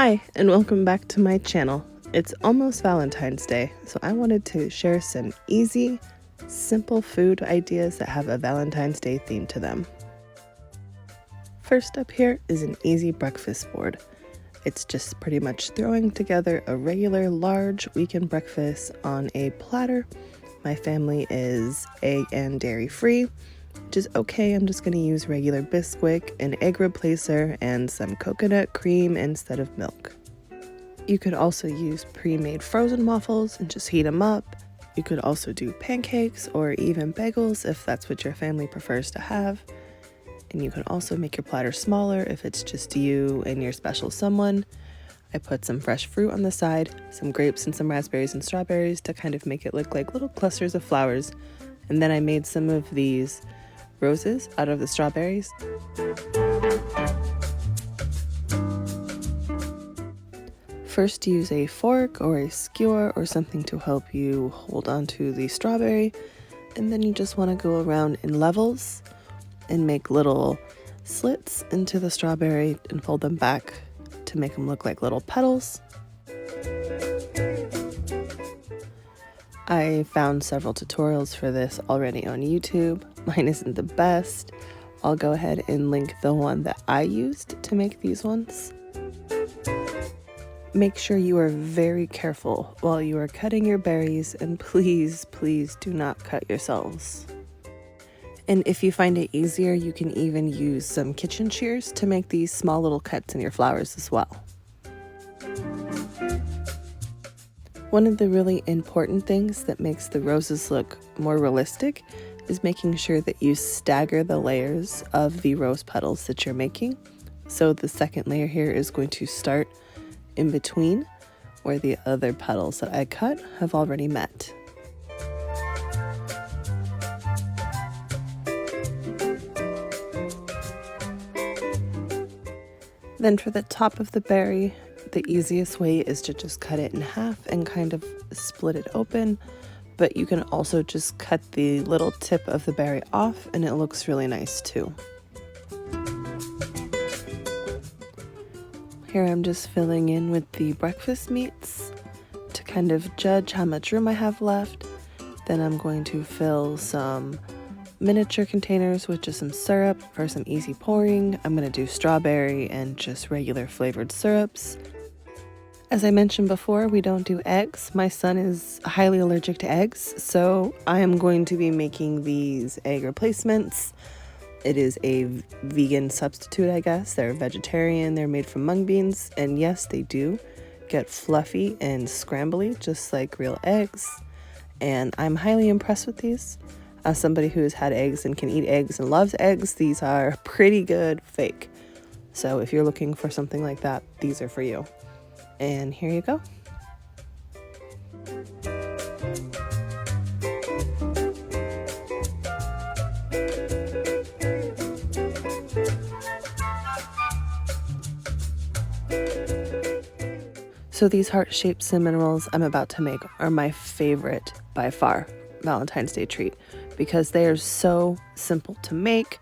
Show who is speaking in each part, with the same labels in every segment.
Speaker 1: Hi, and welcome back to my channel. It's almost Valentine's Day, so I wanted to share some easy, simple food ideas that have a Valentine's Day theme to them. First up here is an easy breakfast board. It's just pretty much throwing together a regular large weekend breakfast on a platter. My family is egg and dairy free, which is okay. I'm just going to use regular Bisquick, an egg replacer, and some coconut cream instead of milk. You could also use pre-made frozen waffles and just heat them up. You could also do pancakes or even bagels if that's what your family prefers to have. And you can also make your platter smaller if it's just you and your special someone. I put some fresh fruit on the side, some grapes and some raspberries and strawberries to kind of make it look like little clusters of flowers. And then I made some of these roses out of the strawberries. First, use a fork or a skewer or something to help you hold onto the strawberry, and then you just want to go around in levels and make little slits into the strawberry and fold them back to make them look like little petals. I found several tutorials for this already on YouTube. Mine isn't the best. I'll go ahead and link the one that I used to make these ones. Make sure you are very careful while you are cutting your berries, and please do not cut yourselves. And if you find it easier, you can even use some kitchen shears to make these small little cuts in your flowers as well. One of the really important things that makes the roses look more realistic is making sure that you stagger the layers of the rose petals that you're making. So the second layer here is going to start in between where the other petals that I cut have already met. Then for the top of the berry, the easiest way is to just cut it in half and kind of split it open, but you can also just cut the little tip of the berry off and it looks really nice too. Here I'm just filling in with the breakfast meats to kind of judge how much room I have left. Then I'm going to fill some miniature containers with just some syrup for some easy pouring. I'm going to do strawberry and just regular flavored syrups. As I mentioned before, we don't do eggs. My son is highly allergic to eggs, so I am going to be making these egg replacements. It is a vegan substitute, I guess. They're vegetarian, they're made from mung beans, and yes, they do get fluffy and scrambly, just like real eggs. And I'm highly impressed with these. As somebody who has had eggs and can eat eggs and loves eggs, these are pretty good fake. So if you're looking for something like that, these are for you. And here you go. So these heart-shaped cinnamon rolls I'm about to make are my favorite by far Valentine's Day treat because they are so simple to make,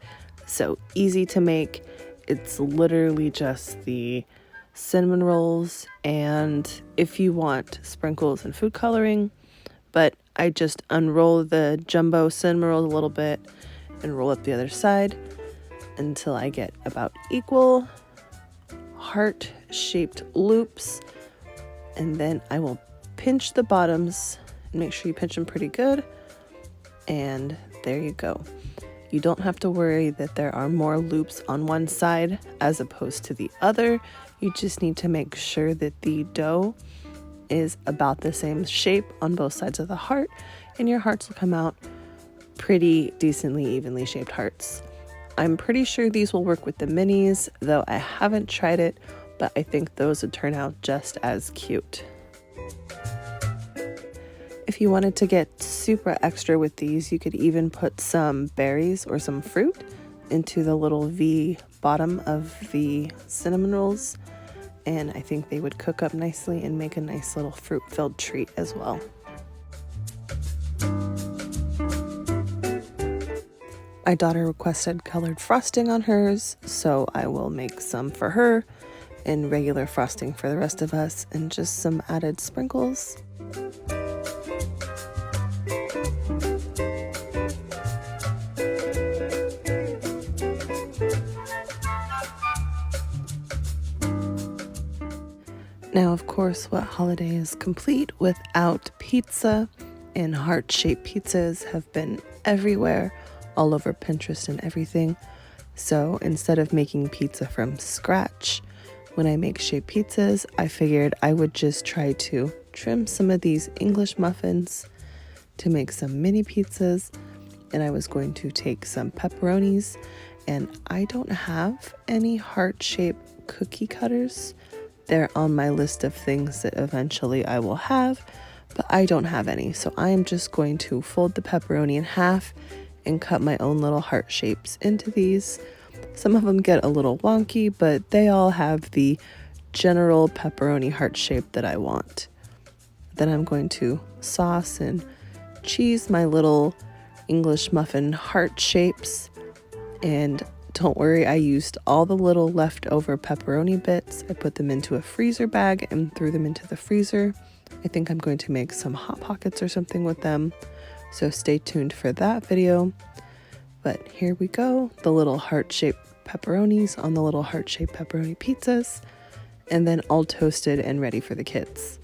Speaker 1: so easy to make. It's literally just the cinnamon rolls, and if you want sprinkles and food coloring, but I just unroll the jumbo cinnamon rolls a little bit and roll up the other side until I get about equal heart-shaped loops, and then I will pinch the bottoms and make sure you pinch them pretty good, and there you go. You don't have to worry that there are more loops on one side as opposed to the other. You just need to make sure that the dough is about the same shape on both sides of the heart, and your hearts will come out pretty decently evenly shaped hearts. I'm pretty sure these will work with the minis, though I haven't tried it, but I think those would turn out just as cute. If you wanted to get super extra with these, you could even put some berries or some fruit into the little V bottom of the cinnamon rolls, and I think they would cook up nicely and make a nice little fruit-filled treat as well. My daughter requested colored frosting on hers, so I will make some for her, and regular frosting for the rest of us, and just some added sprinkles. Now, of course, what holiday is complete without pizza? And heart-shaped pizzas have been everywhere, all over Pinterest and everything. So instead of making pizza from scratch, when I make shaped pizzas, I figured I would just try to trim some of these English muffins to make some mini pizzas. And I was going to take some pepperonis, and I don't have any heart-shaped cookie cutters. They're on my list of things that eventually I will have, but I don't have any. So I am just going to fold the pepperoni in half and cut my own little heart shapes into these. Some of them get a little wonky, but they all have the general pepperoni heart shape that I want. Then I'm going to sauce and cheese my little English muffin heart shapes. And don't worry, I used all the little leftover pepperoni bits. I put them into a freezer bag and threw them into the freezer. I think I'm going to make some Hot Pockets or something with them. So stay tuned for that video. But here we go, the little heart-shaped pepperonis on the little heart-shaped pepperoni pizzas, and then all toasted and ready for the kids.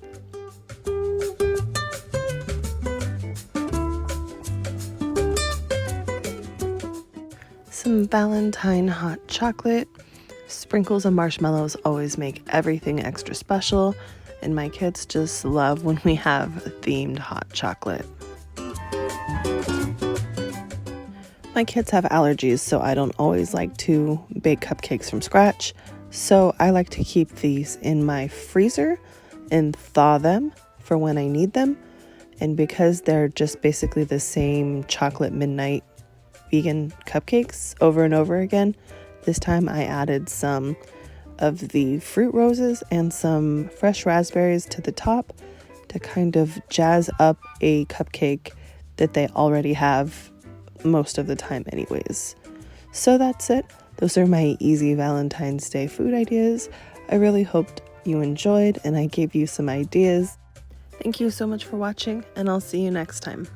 Speaker 1: Some Valentine hot chocolate. Sprinkles of marshmallows always make everything extra special, and my kids just love when we have themed hot chocolate. My kids have allergies, so I don't always like to bake cupcakes from scratch. So I like to keep these in my freezer and thaw them for when I need them. And because they're just basically the same chocolate midnight vegan cupcakes over and over again, this time I added some of the fruit roses and some fresh raspberries to the top to kind of jazz up a cupcake that they already have most of the time anyways. So that's it. Those are my easy Valentine's Day food ideas. I really hoped you enjoyed and I gave you some ideas. Thank you so much for watching, and I'll see you next time.